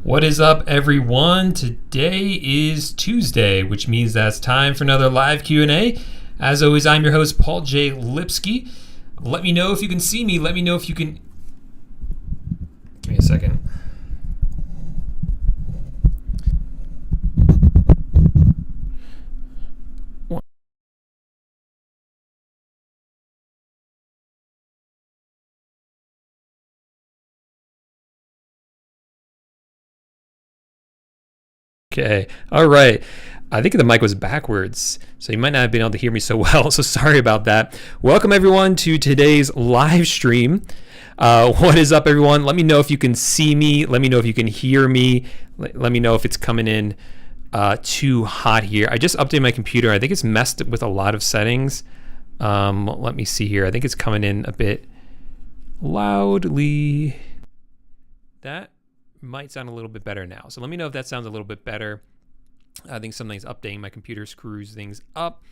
What is up, everyone? Today is Tuesday, which means that it's time for another live Q&A. As always, I'm your host, Paul J. Lipsky. Let me know if you can see me. Let me know if you can... Give me a second. Okay, all right. I think the mic was backwards, so you might not have been able to hear me so well, so sorry about that. Welcome, everyone, to today's live stream. What is up, everyone? Let me know if you can see me. Let me know if you can hear me. Let me know if it's coming in too hot here. I just updated my computer. I think it's messed with a lot of settings. Let me see here. I think it's coming in a bit loudly. That might sound a little bit better now. So let me know if that sounds a little bit better. I think something's updating my computer, screws things up.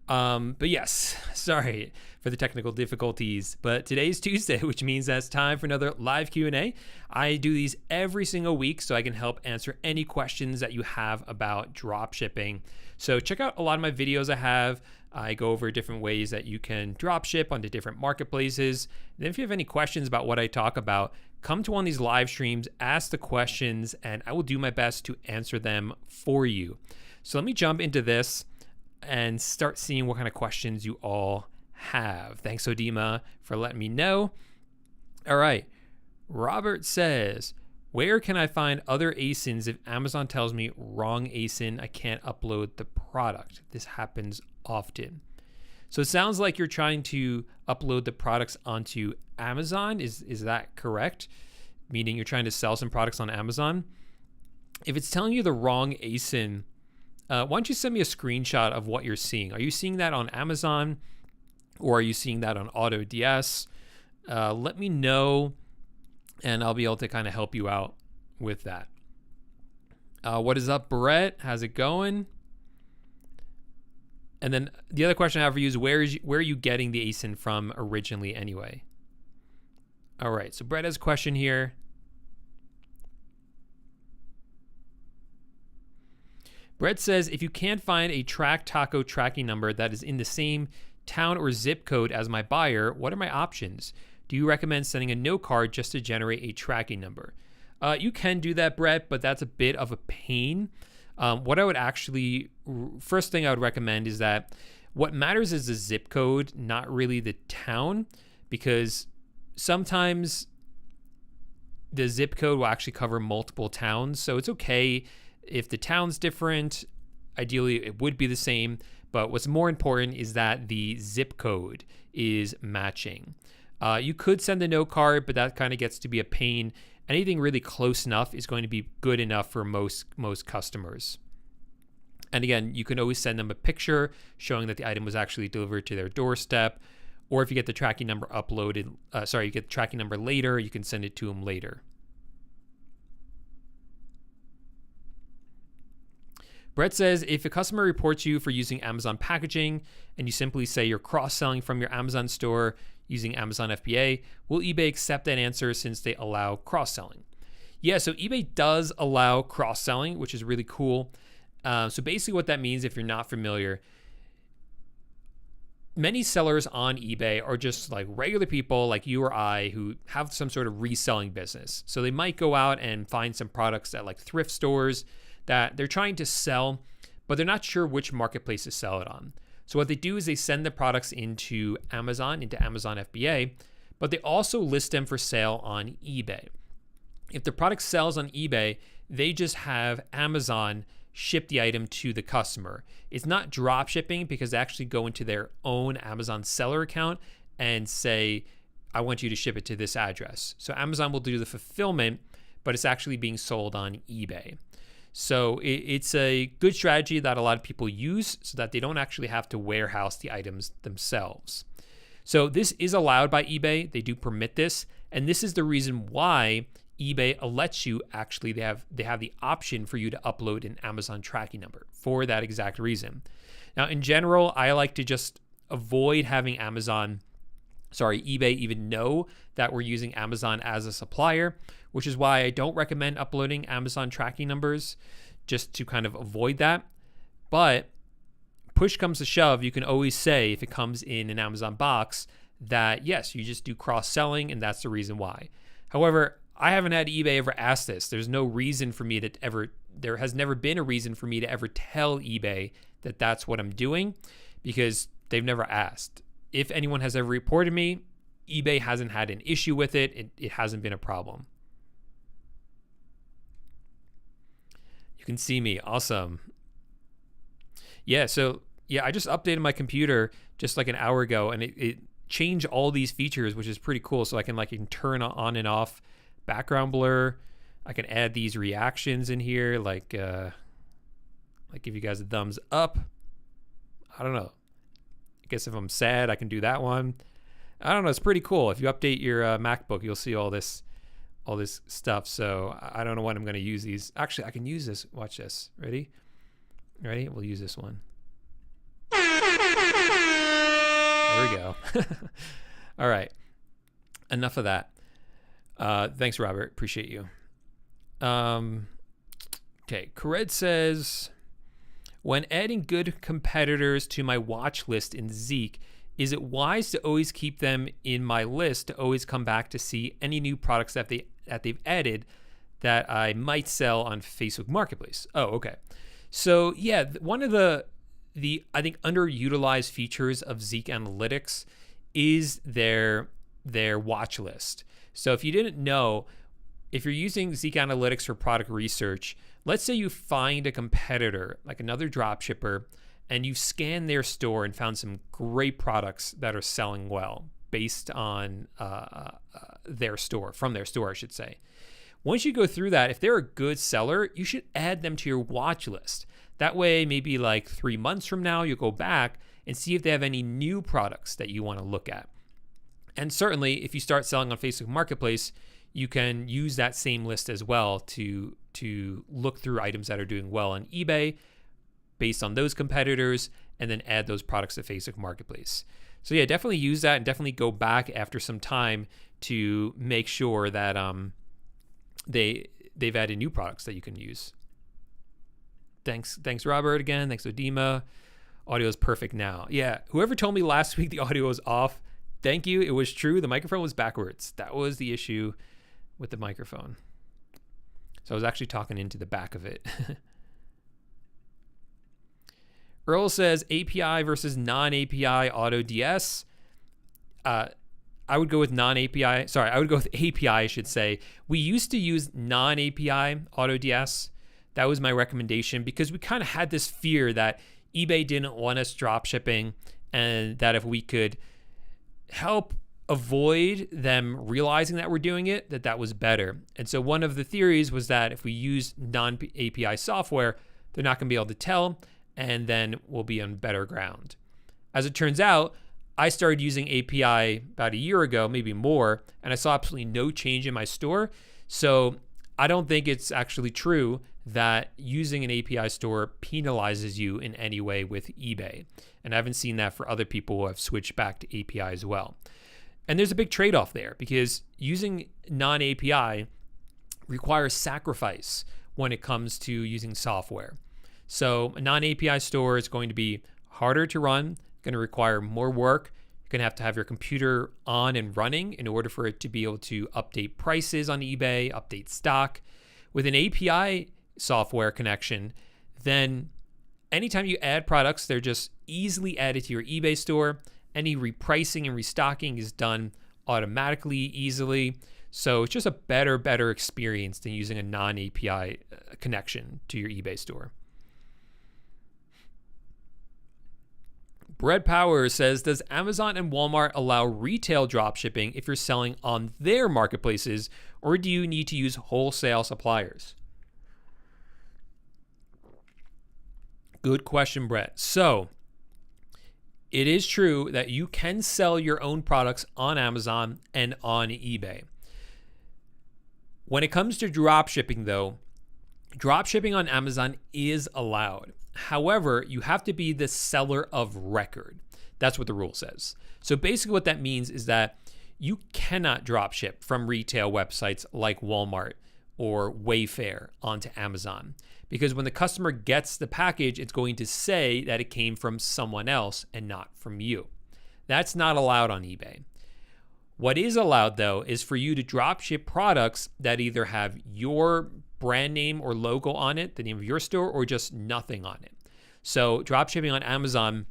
But yes, sorry for the technical difficulties. But today's Tuesday, which means that it's time for another live Q&A. I do these every single week so I can help answer any questions that you have about drop shipping. So check out a lot of my videos I have. I go over different ways that you can drop ship onto different marketplaces. And if you have any questions about what I talk about, come to one of these live streams, ask the questions, and I will do my best to answer them for you. So let me jump into this and start seeing what kind of questions you all have. Thanks, Odima, for letting me know. All right. Robert says, where can I find other Asins if Amazon tells me wrong Asin, I can't upload the product? This happens often. So it sounds like you're trying to upload the products onto Amazon. Is that correct? Meaning you're trying to sell some products on Amazon. If it's telling you the wrong ASIN, why don't you send me a screenshot of what you're seeing? Are you seeing that on Amazon or are you seeing that on AutoDS? Let me know and I'll be able to kind of help you out with that. What is up, Brett? How's it going? And then the other question I have for you is where are you getting the ASIN from originally anyway? All right, so Brett has a question here. Brett says, if you can't find a track taco tracking number that is in the same town or zip code as my buyer, what are my options? Do you recommend sending a note card just to generate a tracking number? You can do that, Brett, but that's a bit of a pain. What I would actually, first thing I would recommend is that what matters is the zip code, not really the town, because sometimes the zip code will actually cover multiple towns. So it's okay if the town's different. Ideally, it would be the same. But what's more important is that the zip code is matching. You could send a note card, but that kind of gets to be a pain. Anything really close enough is going to be good enough for most customers. And again, you can always send them a picture showing that the item was actually delivered to their doorstep. Or if you get the tracking number you get the tracking number later, you can send it to them later. Brett says, if a customer reports you for using Amazon packaging and you simply say you're cross-selling from your Amazon store using Amazon FBA, will eBay accept that answer since they allow cross-selling? Yeah, so eBay does allow cross-selling, which is really cool. So basically what that means, if you're not familiar, many sellers on eBay are just like regular people like you or I who have some sort of reselling business. So they might go out and find some products at like thrift stores that they're trying to sell, but they're not sure which marketplace to sell it on. So what they do is they send the products into Amazon FBA, but they also list them for sale on eBay. If the product sells on eBay, they just have Amazon ship the item to the customer. It's not drop shipping because they actually go into their own Amazon seller account and say, I want you to ship it to this address. So Amazon will do the fulfillment, but it's actually being sold on eBay. So it's a good strategy that a lot of people use so that they don't actually have to warehouse the items themselves. So this is allowed by eBay. They do permit this. And this is the reason why eBay lets you actually, they have the option for you to upload an Amazon tracking number for that exact reason. Now, in general, I like to just avoid having Amazon eBay even know that we're using Amazon as a supplier, which is why I don't recommend uploading Amazon tracking numbers, just to kind of avoid that. But push comes to shove, you can always say, if it comes in an Amazon box, that yes, you just do cross-selling and that's the reason why. However, I haven't had eBay ever ask this. There has never been a reason for me to ever tell eBay that that's what I'm doing, because they've never asked. If anyone has ever reported me, eBay hasn't had an issue with it. It hasn't been a problem. You can see me. Awesome. Yeah, so I just updated my computer just like an hour ago, and it changed all these features, which is pretty cool. So I can turn on and off background blur. I can add these reactions in here, like give you guys a thumbs up. I don't know. I guess if I'm sad, I can do that one. I don't know. It's pretty cool. If you update your MacBook, you'll see all this stuff. So I don't know when I'm going to use these. Actually, I can use this. Watch this. Ready? We'll use this one. There we go. All right. Enough of that. Thanks, Robert. Appreciate you. Okay. Kared says, when adding good competitors to my watch list in Zeke, is it wise to always keep them in my list to always come back to see any new products that they've added that I might sell on Facebook Marketplace? Oh, okay. So yeah, one of the I think underutilized features of Zeke Analytics is their watch list. So if you didn't know, if you're using Zeke Analytics for product research, let's say you find a competitor, like another dropshipper, and you scan their store and found some great products that are selling well based on their store, from their store, I should say. Once you go through that, if they're a good seller, you should add them to your watch list. That way, maybe like 3 months from now, you'll go back and see if they have any new products that you want to look at. And certainly, if you start selling on Facebook Marketplace, you can use that same list as well to look through items that are doing well on eBay based on those competitors, and then add those products to Facebook Marketplace. So yeah, definitely use that, and definitely go back after some time to make sure that they've added new products that you can use. Thanks Robert again. Thanks Odima. Audio is perfect now. Yeah, whoever told me last week the audio was off, thank you. It was true. The microphone was backwards. That was the issue with the microphone. So I was actually talking into the back of it. Earl says API versus non-API AutoDS. I would go with non-API. Sorry, I would go with API, I should say. We used to use non-API AutoDS. That was my recommendation, because we kind of had this fear that eBay didn't want us drop shipping, and that if we could help avoid them realizing that we're doing it, that was better. And so one of the theories was that if we use non-API software, they're not going to be able to tell, and then we'll be on better ground. As it turns out, I started using API about a year ago, maybe more, and I saw absolutely no change in my store. So I don't think it's actually true that using an API store penalizes you in any way with eBay. And I haven't seen that for other people who have switched back to API as well. And there's a big trade-off there, because using non-API requires sacrifice when it comes to using software. So a non-API store is going to be harder to run, going to require more work. You're going to have your computer on and running in order for it to be able to update prices on eBay, update stock. With an API software connection, then anytime you add products, they're just easily added to your eBay store. Any repricing and restocking is done automatically, easily. So it's just a better experience than using a non-API connection to your eBay store. Brett Powers says, does Amazon and Walmart allow retail dropshipping if you're selling on their marketplaces, or do you need to use wholesale suppliers? Good question, Brett. So it is true that you can sell your own products on Amazon and on eBay. When it comes to dropshipping, though, dropshipping on Amazon is allowed. However, you have to be the seller of record. That's what the rule says. So basically what that means is that you cannot drop ship from retail websites like Walmart or Wayfair onto Amazon, because when the customer gets the package, it's going to say that it came from someone else and not from you. That's not allowed on eBay. What is allowed, though, is for you to drop ship products that either have your brand name or logo on it, the name of your store, or just nothing on it. So drop shipping on Amazon,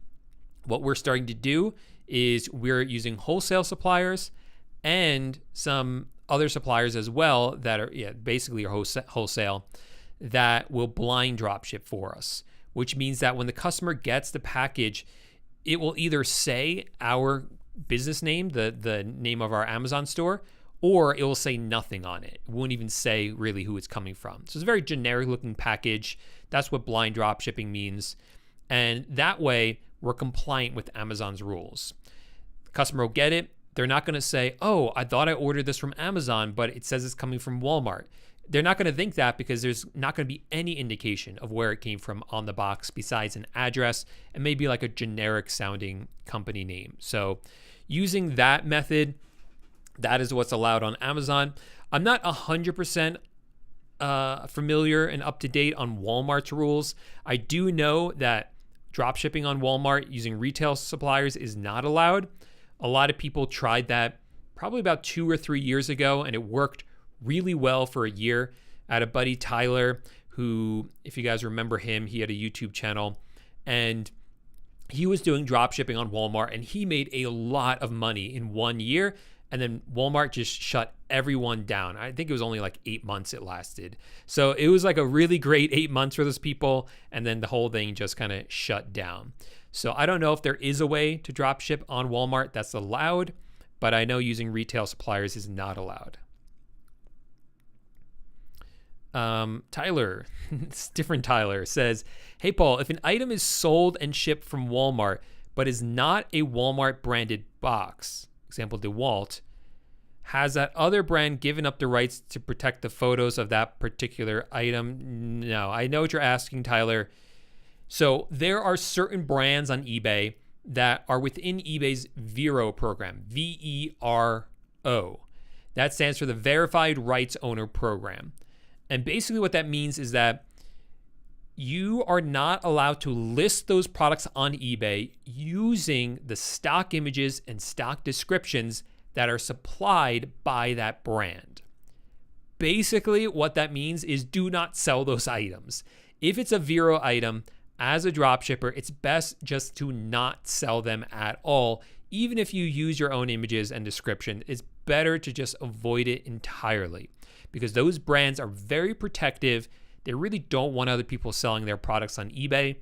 what we're starting to do is we're using wholesale suppliers and some other suppliers as well that are basically wholesale that will blind drop ship for us, which means that when the customer gets the package, it will either say our business name, the name of our Amazon store, or it will say nothing on it. It won't even say really who it's coming from. So it's a very generic looking package. That's what blind drop shipping means. And that way we're compliant with Amazon's rules. The customer will get it. They're not going to say, oh, I thought I ordered this from Amazon, but it says it's coming from Walmart. They're not going to think that because there's not going to be any indication of where it came from on the box besides an address and maybe like a generic sounding company name. So using that method, that is what's allowed on Amazon. I'm not 100% familiar and up to date on Walmart's rules. I do know that drop shipping on Walmart using retail suppliers is not allowed. A lot of people tried that probably about 2 or 3 years ago, and it worked really well for a year. I had a buddy, Tyler, who, if you guys remember him, he had a YouTube channel, and he was doing drop shipping on Walmart, and he made a lot of money in 1 year. And then Walmart just shut everyone down. I think it was only like 8 months it lasted. So it was like a really great 8 months for those people. And then the whole thing just kind of shut down. So I don't know if there is a way to drop ship on Walmart that's allowed, but I know using retail suppliers is not allowed. Tyler, it's different Tyler, says, hey, Paul, if an item is sold and shipped from Walmart, but is not a Walmart branded box, example, DeWalt, has that other brand given up the rights to protect the photos of that particular item? No, I know what you're asking, Tyler. So there are certain brands on eBay that are within eBay's Vero program, VERO. That stands for the Verified Rights Owner Program. And basically what that means is that you are not allowed to list those products on eBay using the stock images and stock descriptions that are supplied by that brand. Basically, what that means is do not sell those items. If it's a Vero item, as a dropshipper, it's best just to not sell them at all. Even if you use your own images and description, it's better to just avoid it entirely because those brands are very protective. They really don't want other people selling their products on eBay.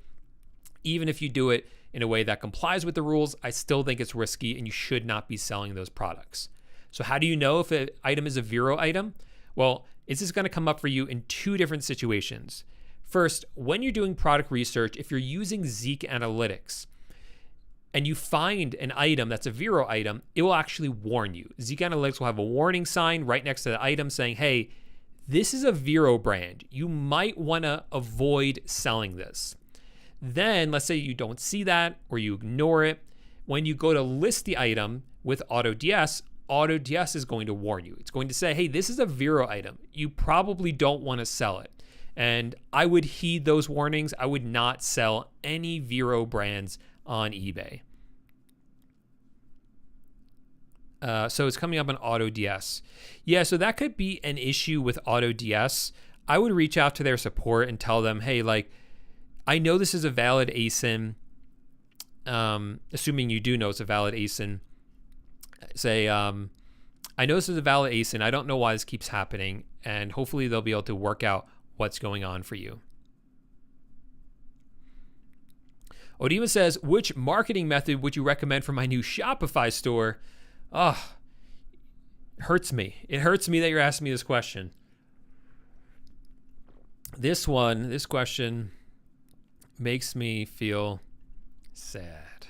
Even if you do it in a way that complies with the rules, I still think it's risky and you should not be selling those products. So how do you know if an item is a Vero item? Well, this is going to come up for you in 2 different situations. First, when you're doing product research, if you're using Zeke Analytics and you find an item that's a Vero item, it will actually warn you. Zeke Analytics will have a warning sign right next to the item saying, hey, this is a Vero brand. You might want to avoid selling this. Then let's say you don't see that or you ignore it. When you go to list the item with AutoDS, AutoDS is going to warn you. It's going to say, hey, this is a Vero item. You probably don't want to sell it. And I would heed those warnings. I would not sell any Vero brands on eBay. So it's coming up on AutoDS. Yeah, so that could be an issue with AutoDS. I would reach out to their support and tell them, hey, like, I know this is a valid ASIN. Assuming you do know it's a valid ASIN. Say, I know this is a valid ASIN. I don't know why this keeps happening. And hopefully they'll be able to work out what's going on for you. Odima says, which marketing method would you recommend for my new Shopify store? Oh, it hurts me. It hurts me that you're asking me this question. This question makes me feel sad.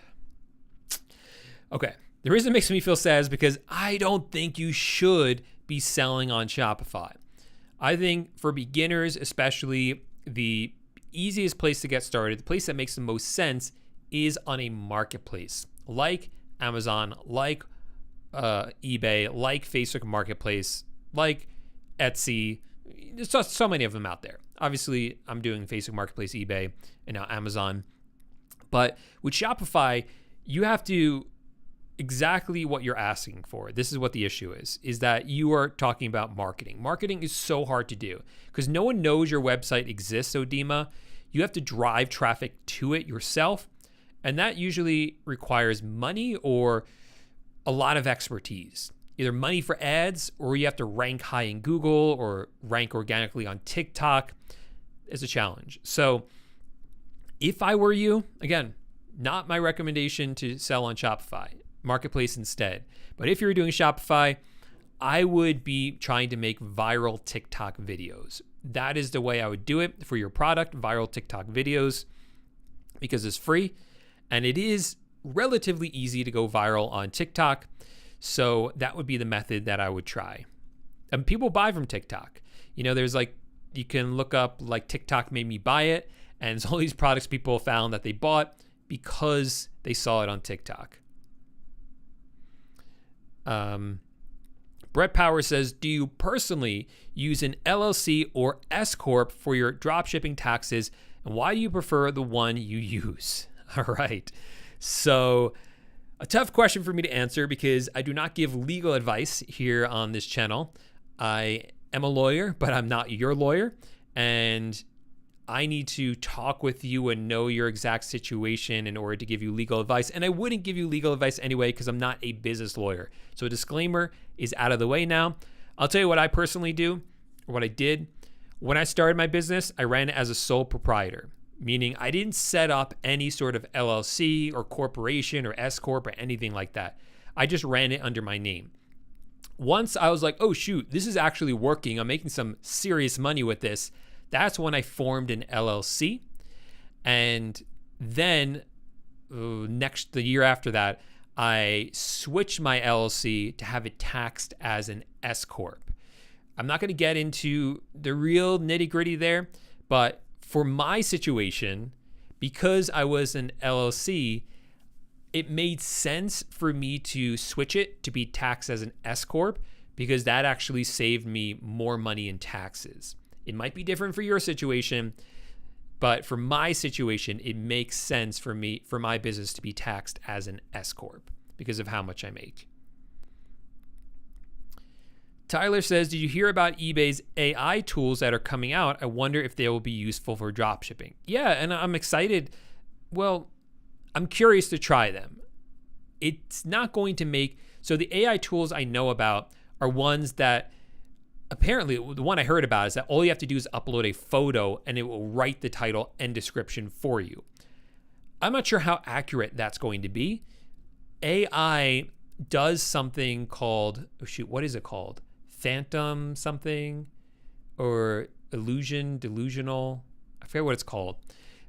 Okay. The reason it makes me feel sad is because I don't think you should be selling on Shopify. I think for beginners, especially, the easiest place to get started, the place that makes the most sense is on a marketplace like Amazon, like eBay, like Facebook Marketplace, like Etsy. There's just so many of them out there. Obviously, I'm doing Facebook Marketplace, eBay, and now Amazon. But with Shopify, you have to exactly what you're asking for. This is what the issue is that you are talking about marketing. Marketing is so hard to do because no one knows your website exists, Odema. You have to drive traffic to it yourself, and that usually requires money or a lot of expertise. Either money for ads, or you have to rank high in Google or rank organically on TikTok. It's a challenge. So if I were you, again, not my recommendation to sell on Shopify, Marketplace instead. But if you're doing Shopify, I would be trying to make viral TikTok videos. That is the way I would do it for your product, viral TikTok videos, because it's free and it is relatively easy to go viral on TikTok. So that would be the method that I would try. And people buy from TikTok. You know, there's like, you can look up like TikTok made me buy it. And it's all these products people found that they bought because they saw it on TikTok. Brett Power says, do you personally use an LLC or S Corp for your dropshipping taxes? And why do you prefer the one you use? All right. So a tough question for me to answer because I do not give legal advice here on this channel. I am a lawyer, but I'm not your lawyer. And I need to talk with you and know your exact situation in order to give you legal advice. And I wouldn't give you legal advice anyway because I'm not a business lawyer. So a disclaimer is out of the way now. I'll tell you what I personally do, or what I did. When I started my business, I ran it as a sole proprietor, meaning I didn't set up any sort of LLC or corporation or S Corp or anything like that. I just ran it under my name. Once I was like, oh shoot, this is actually working. I'm making some serious money with this. That's when I formed an LLC. And then the year after that, I switched my LLC to have it taxed as an S Corp. I'm not going to get into the real nitty gritty there, but for my situation, because I was an LLC, it made sense for me to switch it to be taxed as an S Corp because that actually saved me more money in taxes. It might be different for your situation, but for my situation, it makes sense for me, for my business to be taxed as an S Corp because of how much I make. Tyler says, did you hear about eBay's AI tools that are coming out? I wonder if they will be useful for dropshipping. Yeah, and I'm excited. Well, I'm curious to try them. It's not going to make, so the AI tools I know about are ones that apparently, the one I heard about is that all you have to do is upload a photo and it will write the title and description for you. I'm not sure how accurate that's going to be. AI does something called, what is it called? Phantom something or delusional. I forget what it's called.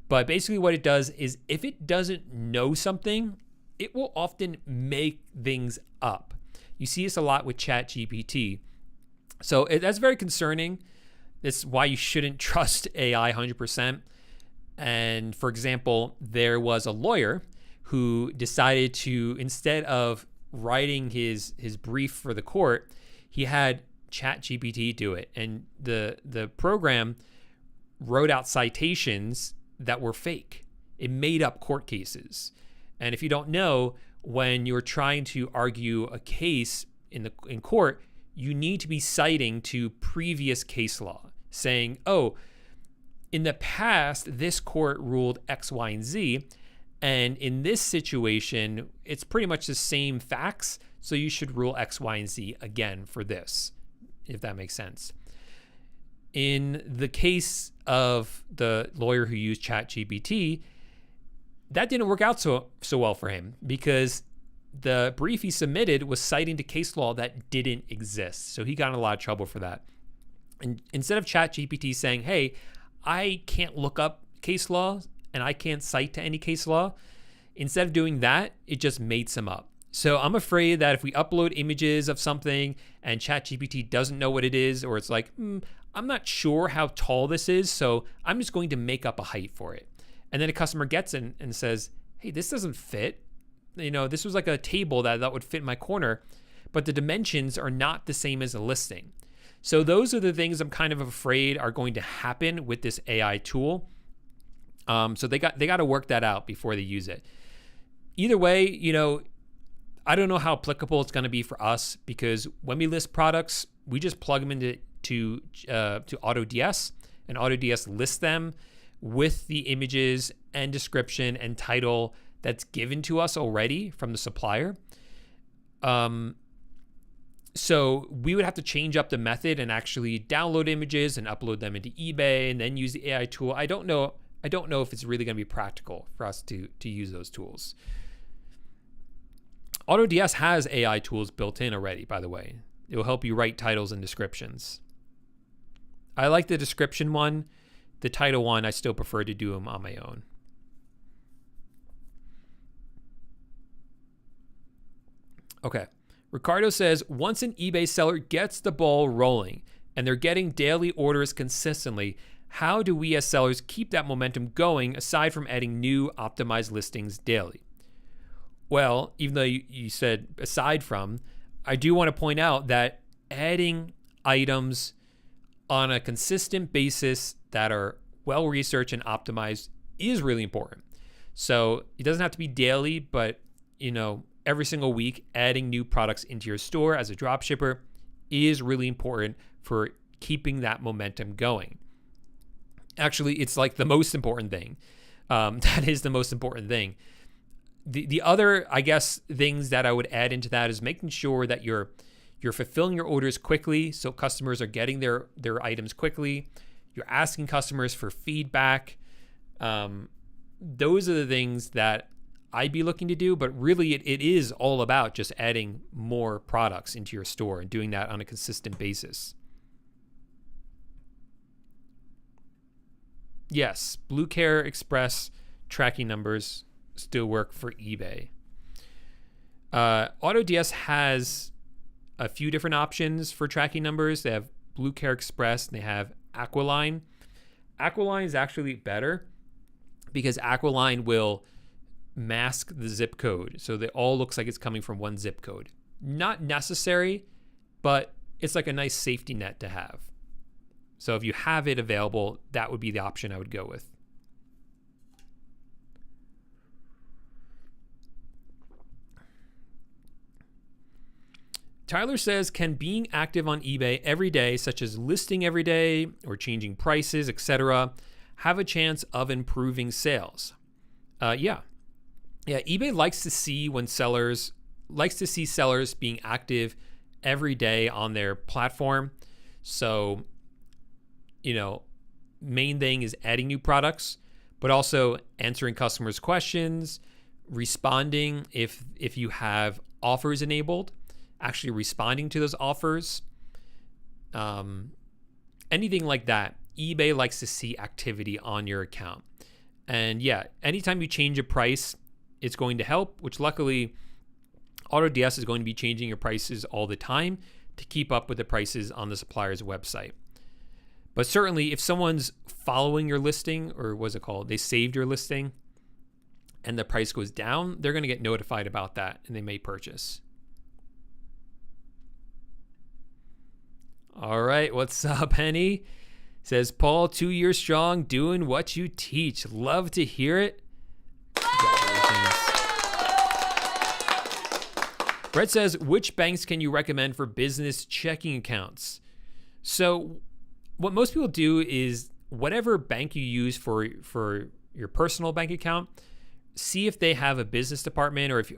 But basically what it does is if it doesn't know something, it will often make things up. You see this a lot with ChatGPT. So that's very concerning. It's why you shouldn't trust AI 100%. And for example, there was a lawyer who decided to, instead of writing his brief for the court, he had ChatGPT do it. And the program wrote out citations that were fake. It made up court cases. And if you don't know, when you're trying to argue a case in court, you need to be citing to previous case law saying, oh, in the past, this court ruled X, Y, and Z. And in this situation, it's pretty much the same facts. So you should rule X, Y, and Z again for this, if that makes sense. In the case of the lawyer who used ChatGPT, that didn't work out so well for him because the brief he submitted was citing to case law that didn't exist. So he got in a lot of trouble for that. And instead of ChatGPT saying, hey, I can't look up case law and I can't cite to any case law, instead of doing that, it just made some up. So I'm afraid that if we upload images of something and ChatGPT doesn't know what it is, or it's like, I'm not sure how tall this is, so I'm just going to make up a height for it. And then a customer gets in and says, hey, this doesn't fit. this was like a table that would fit in my corner, but the dimensions are not the same as a listing. So those are the things I'm kind of afraid are going to happen with this AI tool. So they got to work that out before they use it. Either way, I don't know how applicable it's going to be for us, because when we list products, we just plug them into AutoDS, and AutoDS lists them with the images and description and title that's given to us already from the supplier. So we would have to change up the method and actually download images and upload them into eBay and then use the AI tool. I don't know if it's really going to be practical for us to use those tools. AutoDS has AI tools built in already, by the way. It will help you write titles and descriptions. I like the description one. The title one, I still prefer to do them on my own. Okay. Ricardo says, once an eBay seller gets the ball rolling and they're getting daily orders consistently, how do we as sellers keep that momentum going aside from adding new optimized listings daily? Well, even though you said aside from, I do want to point out that adding items on a consistent basis that are well-researched and optimized is really important. So it doesn't have to be daily, but every single week, adding new products into your store as a dropshipper is really important for keeping that momentum going. Actually, it's like the most important thing. That is the most important thing. The other, I guess, things that I would add into that is making sure that you're fulfilling your orders quickly, so customers are getting their items quickly. You're asking customers for feedback. Those are the things that I'd be looking to do, but really it is all about just adding more products into your store and doing that on a consistent basis. Yes, Blue Care Express tracking numbers still work for eBay. AutoDS has a few different options for tracking numbers. They have Blue Care Express and they have Aqualine. Aqualine is actually better because Aqualine will mask the zip code, so that all looks like it's coming from one zip code. Not necessary, but it's like a nice safety net to have. So if you have it available, that would be the option I would go with. Tyler says, can being active on eBay every day, such as listing every day or changing prices, etc., have a chance of improving sales? Yeah, eBay likes to see sellers being active every day on their platform. So, main thing is adding new products, but also answering customers' questions, responding if you have offers enabled, actually responding to those offers, anything like that. eBay likes to see activity on your account. And yeah, anytime you change a price, it's going to help, which luckily AutoDS is going to be changing your prices all the time to keep up with the prices on the supplier's website. But certainly if someone's following your listing, or what's it called? They saved your listing and the price goes down, they're going to get notified about that and they may purchase. All right, what's up, Henny? Says, Paul, 2 years strong, doing what you teach. Love to hear it. Brett says, which banks can you recommend for business checking accounts? So what most people do is whatever bank you use for your personal bank account, see if they have a business department, or if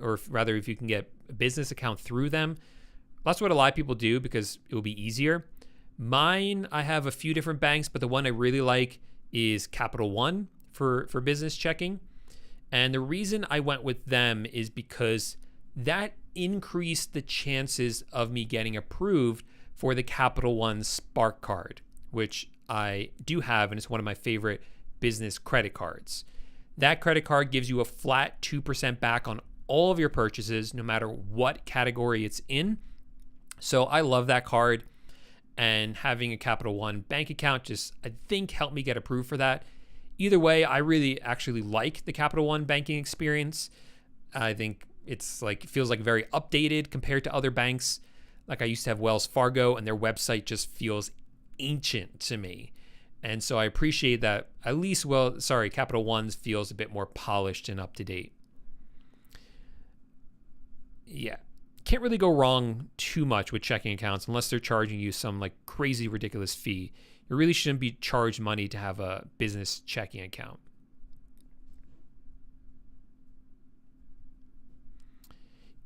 you can get a business account through them. That's what a lot of people do because it will be easier. Mine, I have a few different banks, but the one I really like is Capital One for business checking. And the reason I went with them is because that increased the chances of me getting approved for the Capital One Spark card, which I do have, and it's one of my favorite business credit cards. That credit card gives you a flat 2% back on all of your purchases, no matter what category it's in. So I love that card, and having a Capital One bank account just, I think, helped me get approved for that. Either way, I really actually like the Capital One banking experience. I think It's like, it feels like very updated compared to other banks. Like I used to have Wells Fargo, and their website just feels ancient to me. And so I appreciate that at least, Capital One's feels a bit more polished and up to date. Yeah. Can't really go wrong too much with checking accounts unless they're charging you some like crazy, ridiculous fee. You really shouldn't be charged money to have a business checking account.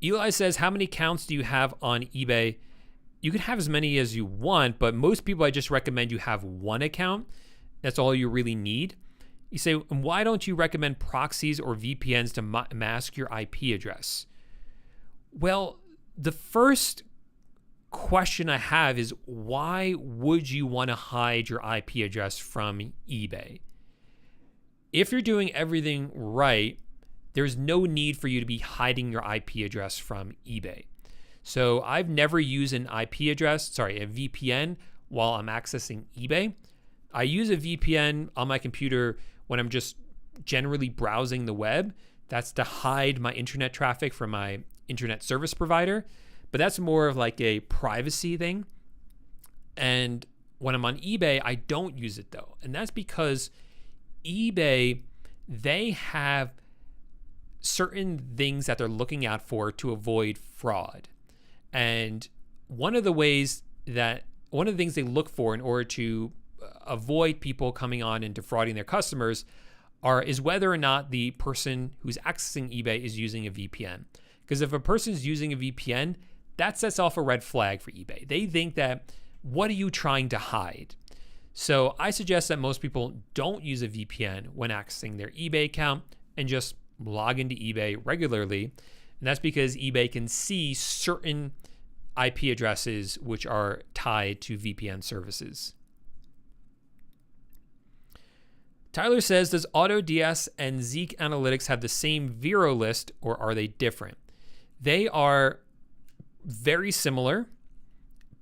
Eli says, how many accounts do you have on eBay? You can have as many as you want, but most people, I just recommend you have one account. That's all you really need. You say, why don't you recommend proxies or VPNs to mask your IP address? Well, the first question I have is, why would you want to hide your IP address from eBay? If you're doing everything right, there's no need for you to be hiding your IP address from eBay. So I've never used a VPN while I'm accessing eBay. I use a VPN on my computer when I'm just generally browsing the web. That's to hide my internet traffic from my internet service provider, but that's more of like a privacy thing. And when I'm on eBay, I don't use it though. And that's because eBay, they have certain things that they're looking out for to avoid fraud. And one of the things they look for in order to avoid people coming on and defrauding their customers is whether or not the person who's accessing eBay is using a VPN. Because if a person's using a VPN, that sets off a red flag for eBay. They think that, what are you trying to hide? So I suggest that most people don't use a VPN when accessing their eBay account and just log into eBay regularly. And that's because eBay can see certain IP addresses which are tied to VPN services. Tyler says, does AutoDS and Zeke Analytics have the same Vero list, or are they different? They are very similar,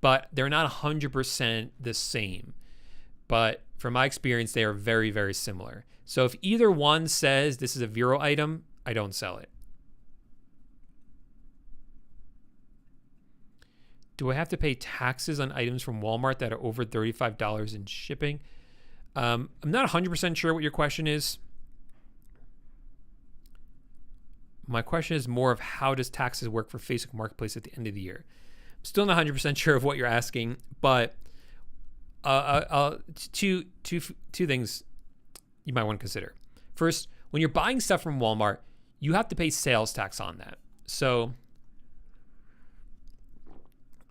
but they're not 100% the same. But from my experience, they are very, very similar. So if either one says this is a Vero item, I don't sell it. Do I have to pay taxes on items from Walmart that are over $35 in shipping? I'm not 100% sure what your question is. My question is more of, how does taxes work for Facebook Marketplace at the end of the year? I'm still not 100% sure of what you're asking, but two things you might want to consider. First, when you're buying stuff from Walmart, you have to pay sales tax on that. So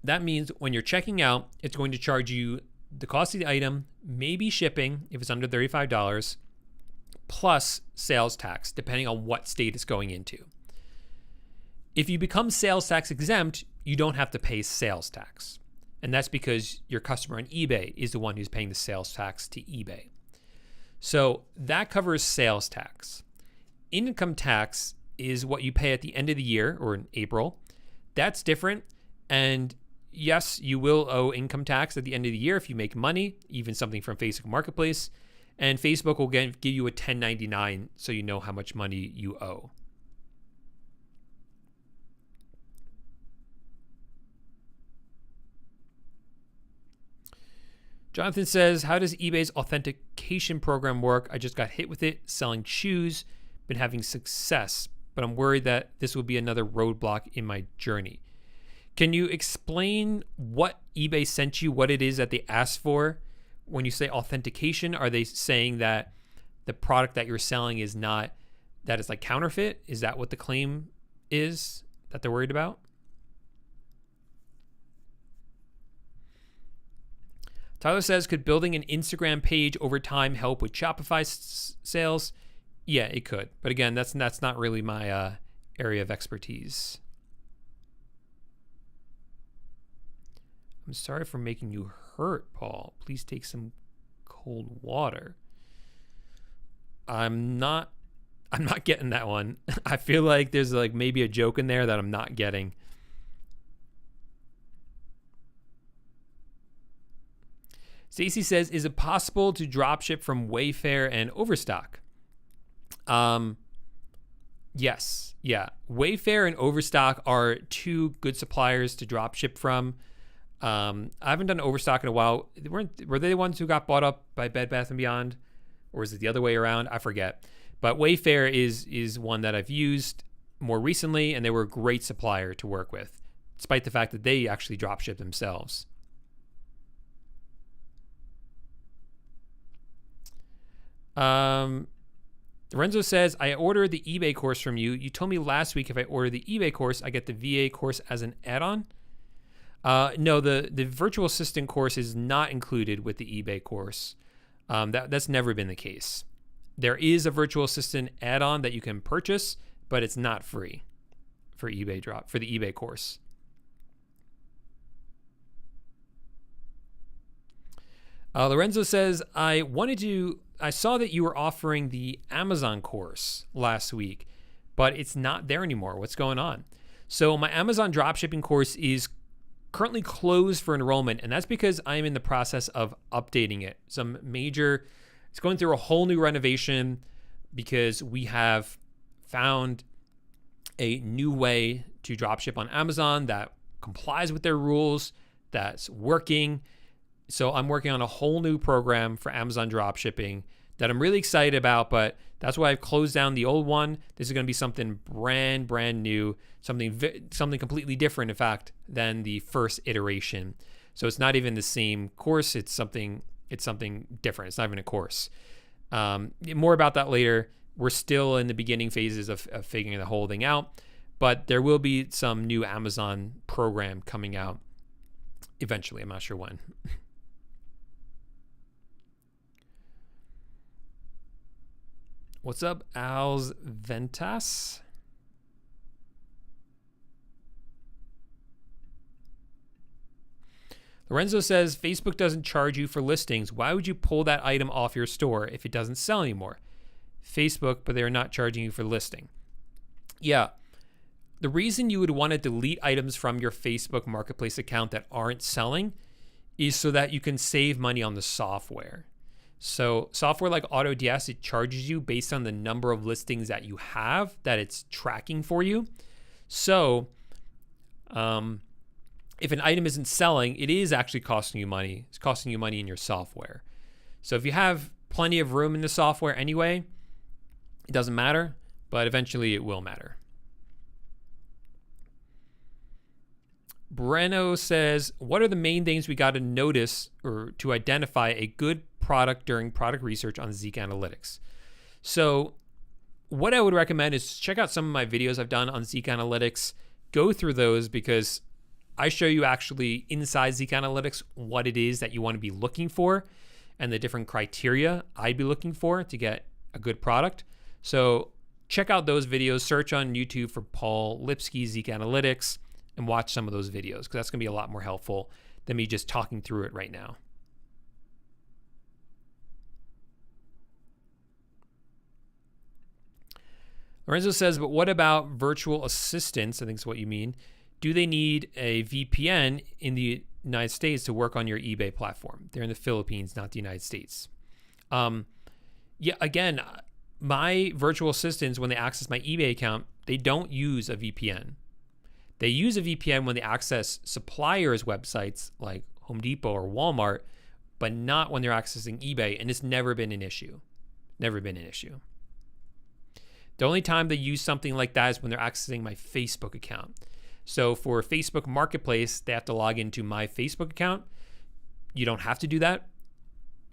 that means when you're checking out, it's going to charge you the cost of the item, maybe shipping if it's under $35, plus sales tax, depending on what state it's going into. If you become sales tax exempt, you don't have to pay sales tax. And that's because your customer on eBay is the one who's paying the sales tax to eBay. So that covers sales tax. Income tax is what you pay at the end of the year, or in April. That's different. And yes, you will owe income tax at the end of the year if you make money, even something from Facebook Marketplace. And Facebook will give you a 1099 so you know how much money you owe. Jonathan says, how does eBay's authentication program work? I just got hit with it selling shoes, been having success, but I'm worried that this will be another roadblock in my journey. Can you explain what eBay sent you, what it is that they asked for? When you say authentication, are they saying that the product that you're selling is not, that it's like counterfeit? Is that what the claim is that they're worried about? Tyler says, could building an Instagram page over time help with Shopify sales? Yeah, it could. But again, that's not really my area of expertise. I'm sorry for making you hurt, Paul. Please take some cold water. I'm not getting that one. I feel like there's like maybe a joke in there that I'm not getting. Stacy says, is it possible to dropship from Wayfair and Overstock? Yes. Yeah. Wayfair and Overstock are two good suppliers to drop ship from. I haven't done Overstock in a while. Were they the ones who got bought up by Bed Bath & Beyond? Or is it the other way around? I forget. But Wayfair is one that I've used more recently, and they were a great supplier to work with, despite the fact that they actually drop ship themselves. Lorenzo says, I ordered the eBay course from you. You told me last week if I order the eBay course, I get the VA course as an add-on. No, the virtual assistant course is not included with the eBay course. That's never been the case. There is a virtual assistant add-on that you can purchase, but it's not free for the eBay course. Lorenzo says, I saw that you were offering the Amazon course last week, but it's not there anymore. What's going on? So my Amazon dropshipping course is currently closed for enrollment, and that's because I'm in the process of updating it. It's going through a whole new renovation because we have found a new way to dropship on Amazon that complies with their rules, that's working. So I'm working on a whole new program for Amazon dropshipping that I'm really excited about, but that's why I've closed down the old one. This is going to be something brand new, something completely different, in fact, than the first iteration. So it's not even the same course. It's something different. It's not even a course. More about that later. We're still in the beginning phases of figuring the whole thing out, but there will be some new Amazon program coming out eventually. I'm not sure when. What's up, Al's Ventas? Lorenzo says, Facebook doesn't charge you for listings. Why would you pull that item off your store if it doesn't sell anymore? Facebook, but they're not charging you for listing. Yeah. The reason you would want to delete items from your Facebook Marketplace account that aren't selling is so that you can save money on the software. So software like AutoDS, it charges you based on the number of listings that you have that it's tracking for you. So if an item isn't selling, it is actually costing you money. It's costing you money in your software. So if you have plenty of room in the software anyway, it doesn't matter, but eventually it will matter. Breno says, what are the main things we got to notice or to identify a good product during product research on Zeke Analytics? So what I would recommend is check out some of my videos I've done on Zeke Analytics. Go through those because I show you actually inside Zeke Analytics what it is that you want to be looking for and the different criteria I'd be looking for to get a good product. So check out those videos, search on YouTube for Paul Lipsky, Zeke Analytics, and watch some of those videos because that's going to be a lot more helpful than me just talking through it right now. Lorenzo says, but what about virtual assistants? I think is what you mean. Do they need a VPN in the United States to work on your eBay platform? They're in the Philippines, not the United States. Yeah, again, my virtual assistants, when they access my eBay account, they don't use a VPN. They use a VPN when they access suppliers' websites like Home Depot or Walmart, but not when they're accessing eBay, and it's never been an issue. Never been an issue. The only time they use something like that is when they're accessing my Facebook account. So for Facebook Marketplace, they have to log into my Facebook account. You don't have to do that.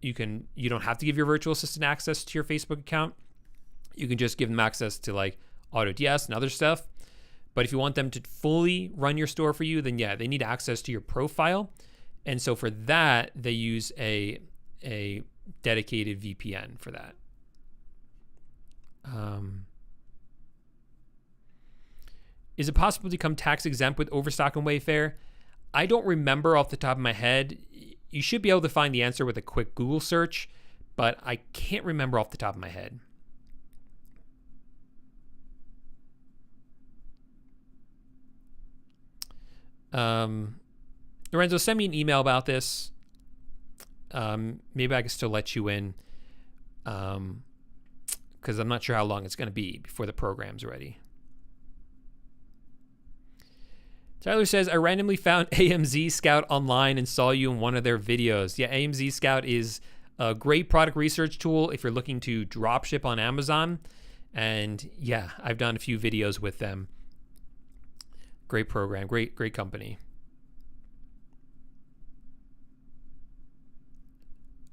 You don't have to give your virtual assistant access to your Facebook account. You can just give them access to like AutoDS and other stuff. But if you want them to fully run your store for you, then yeah, they need access to your profile. And so for that, they use a dedicated VPN for that. Is it possible to become tax exempt with Overstock and Wayfair? I don't remember off the top of my head. You should be able to find the answer with a quick Google search, but I can't remember off the top of my head. Lorenzo, send me an email about this. Maybe I can still let you in. because I'm not sure how long it's going to be before the program's ready. Tyler says, I randomly found AMZ Scout online and saw you in one of their videos. Yeah, AMZ Scout is a great product research tool if you're looking to dropship on Amazon. And yeah, I've done a few videos with them. Great program, great company.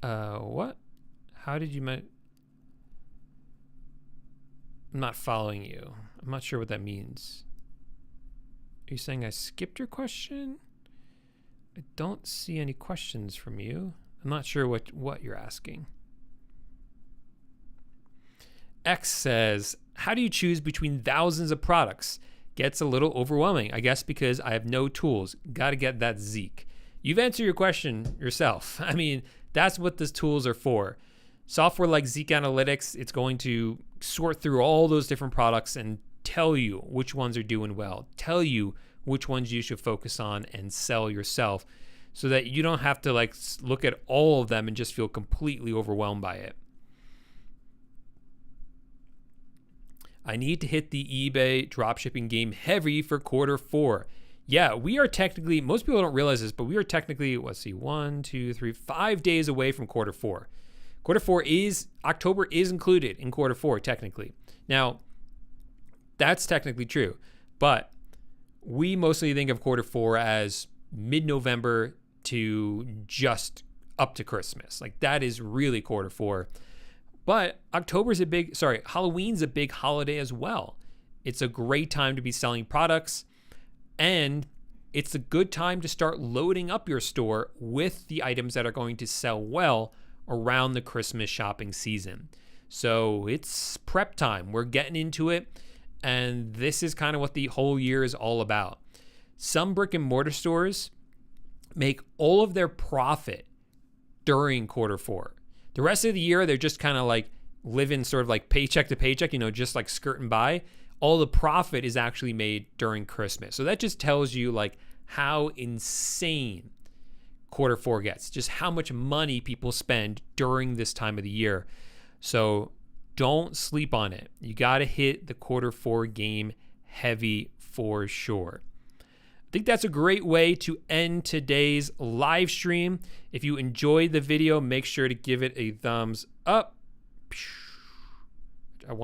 What? How did you I'm not following you. I'm not sure what that means. Are you saying I skipped your question? I don't see any questions from you. I'm not sure what you're asking. X says, how do you choose between thousands of products? Gets a little overwhelming, I guess, because I have no tools. Got to get that Zeke. You've answered your question yourself. I mean, that's what these tools are for. Software like Zeke Analytics, it's going to sort through all those different products and tell you which ones are doing well, tell you which ones you should focus on and sell yourself, so that you don't have to like look at all of them and just feel completely overwhelmed by it. I need to hit the eBay dropshipping game heavy for Q4. Yeah, we are technically, most people don't realize this, but we are technically, 5 days away from Q4. October is included in Q4 technically. Now, that's technically true, but we mostly think of Q4 as mid-November to just up to Christmas. Like that is really Q4. But Halloween's a big holiday as well. It's a great time to be selling products, and it's a good time to start loading up your store with the items that are going to sell well around the Christmas shopping season. So it's prep time. We're getting into it, and this is kind of what the whole year is all about. Some brick and mortar stores make all of their profit during Q4. The rest of the year, they're just kind of like living sort of like paycheck to paycheck, just like skirting by. All the profit is actually made during Christmas. So that just tells you like how insane Q4 gets, just how much money people spend during this time of the year. So don't sleep on it. You got to hit the Q4 game heavy for sure. I think that's a great way to end today's live stream. If you enjoyed the video, make sure to give it a thumbs up. That's what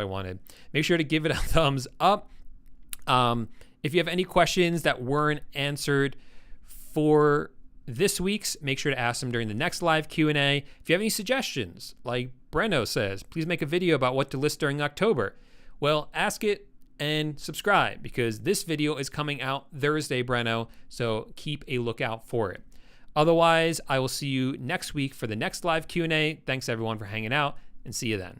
I wanted. Make sure to give it a thumbs up. If you have any questions that weren't answered for this week's, make sure to ask them during the next live Q&A. If you have any suggestions, like Breno says, please make a video about what to list during October. Well, ask it and subscribe, because this video is coming out Thursday, Breno, so keep a lookout for it. Otherwise, I will see you next week for the next live Q&A. Thanks everyone for hanging out, and see you then.